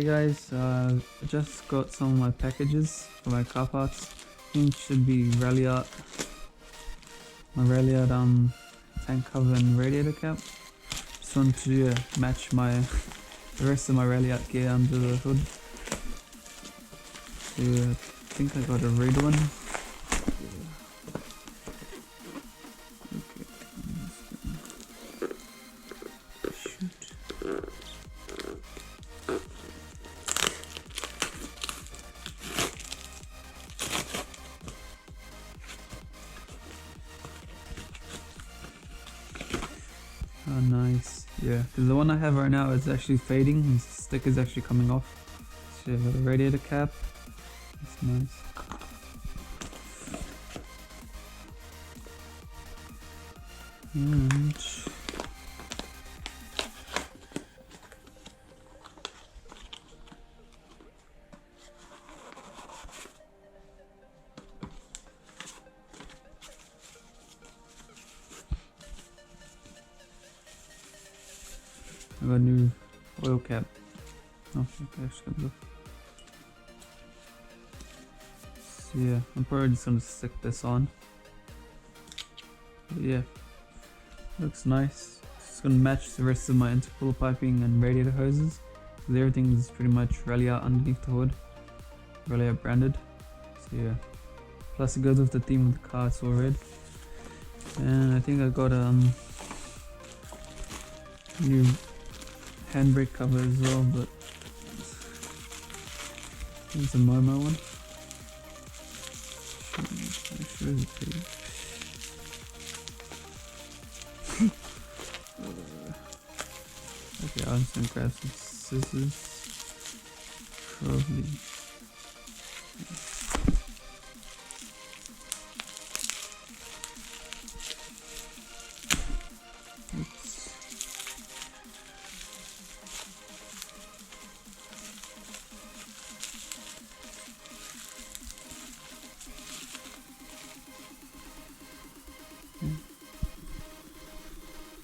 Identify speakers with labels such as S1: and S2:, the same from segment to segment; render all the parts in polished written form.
S1: guys, I just got some of my packages for my car parts. I think it should be Ralliart. My Ralliart tank cover and radiator cap. Just want to match the rest of my Ralliart gear under the hood. So I think I got a red one. Oh nice, yeah, because the one I have right now is actually fading, the stick is actually coming off. So you have a radiator cap, that's nice. And I got a new oil cap. Oh, okay, so yeah, I'm probably just gonna stick this on. But yeah, looks nice. Just gonna match the rest of my intercooler piping and radiator hoses, because everything is pretty much Ralliart underneath the hood, Ralliart branded. So yeah, plus it goes with the theme of the car, it's all red. And I think I got a new handbrake cover as well, but it's a Momo one. Okay, I'm just gonna grab some scissors. Probably.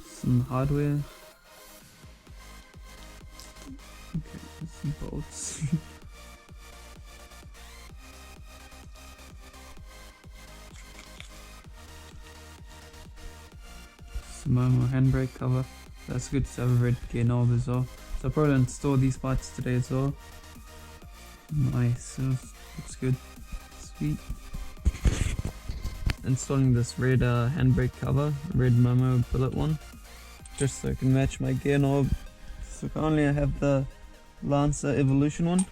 S1: Some hardware. Okay, some bolts. Some Momo Handbrake cover. That's good to have a red gear knob as well. So I'll probably install these parts today as well. Nice, looks good. Sweet. Installing this red handbrake cover, red Momo billet one, just so I can match my gear knob. So currently I have the Lancer Evolution one.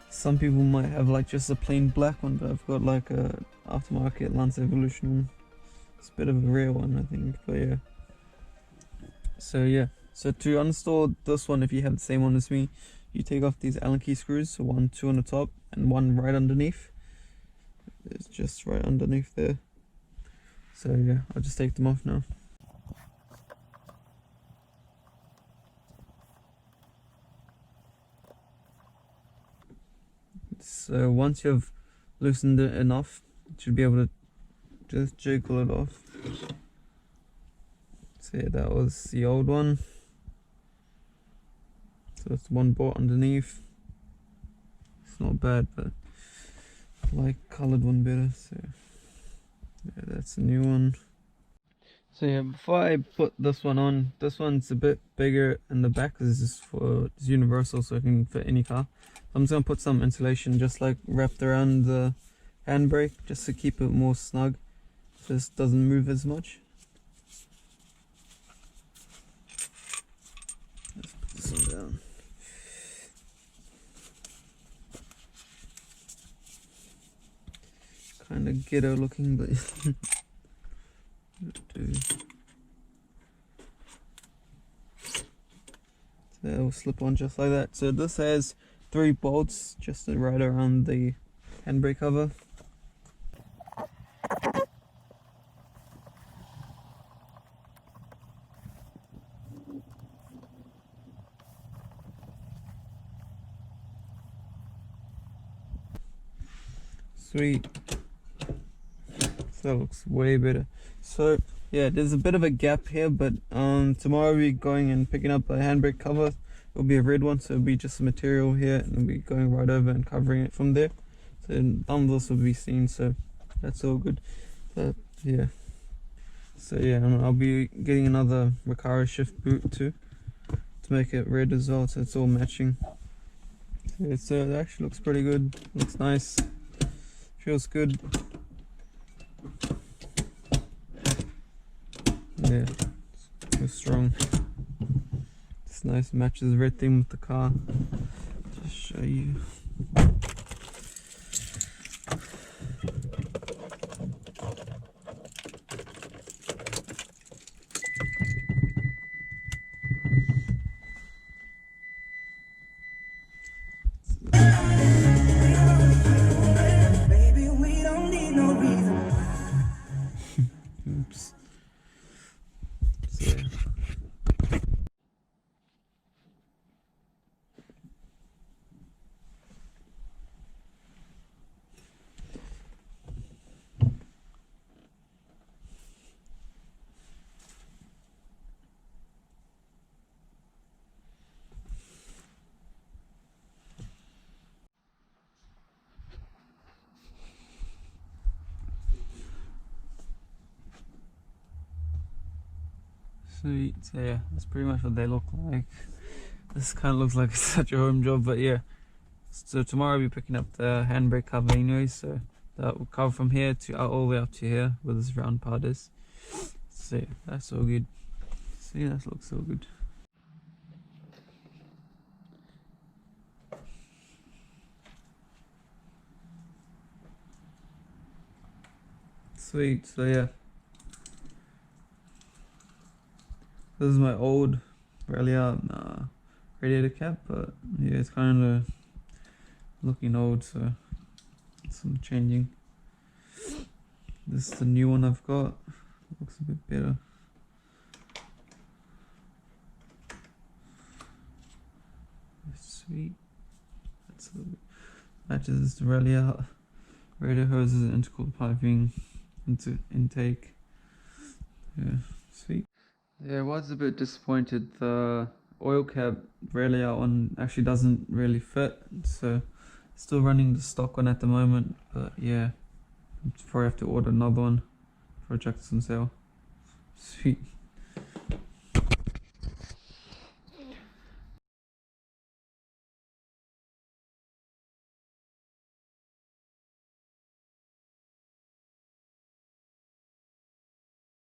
S1: Some people might have like just a plain black one, but I've got like a aftermarket Lancer Evolution one. It's a bit of a rare one, I think, but yeah. So yeah, so to uninstall this one, if you have the same one as me, you take off these Allen key screws, so two on the top and one right underneath. It's just right underneath there. So yeah, I'll just take them off now. So once you've loosened it enough, you should be able to just jiggle it off. So yeah, that was the old one. So that's one bolt underneath. It's not bad, but I like coloured one better, so yeah, that's a new one. So yeah, before I put this one on, this one's a bit bigger in the back because it's universal, so it can fit any car. I'm just gonna put some insulation just like wrapped around the handbrake just to keep it more snug, so this doesn't move as much. Let's put this one down. Kind of ghetto looking, but so it will slip on just like that. So this has 3 bolts just right around the handbrake cover. Sweet. So that looks way better. So yeah, there's a bit of a gap here, but tomorrow we're going and picking up a handbrake cover it'll be a red one, so it'll be just a material here, and it'll be going right over and covering it from there. So none of this will be seen, so that's all good. But yeah. So yeah, and I'll be getting another Recaro shift boot too, to make it red as well, so it's all matching. So it actually looks pretty good, looks nice, feels good. Yeah, it's strong. It's nice, matches the red theme with the car. Just show you.
S2: Baby, we don't need no reason.
S1: Oops. So yeah. Sweet, so yeah, that's pretty much what they look like. This kind of looks like such a home job, but yeah. So tomorrow I'll be picking up the handbrake cover anyway, so that will cover from here to all the way up to here where this round part is. So yeah, that's all good. See, that looks so good. Sweet, so yeah. This is my old Ralliart radiator cap, but yeah, it's kind of looking old, so some changing. This is the new one I've got. Looks a bit better. Sweet. That's a bit, matches the Ralliart radiator hoses and intercooled piping into intake. Yeah, sweet. Yeah, I was a bit disappointed. The oil cap Ralliart one actually doesn't really fit, so still running the stock one at the moment. But yeah, probably have to order another one for a Jackson sale. Sweet.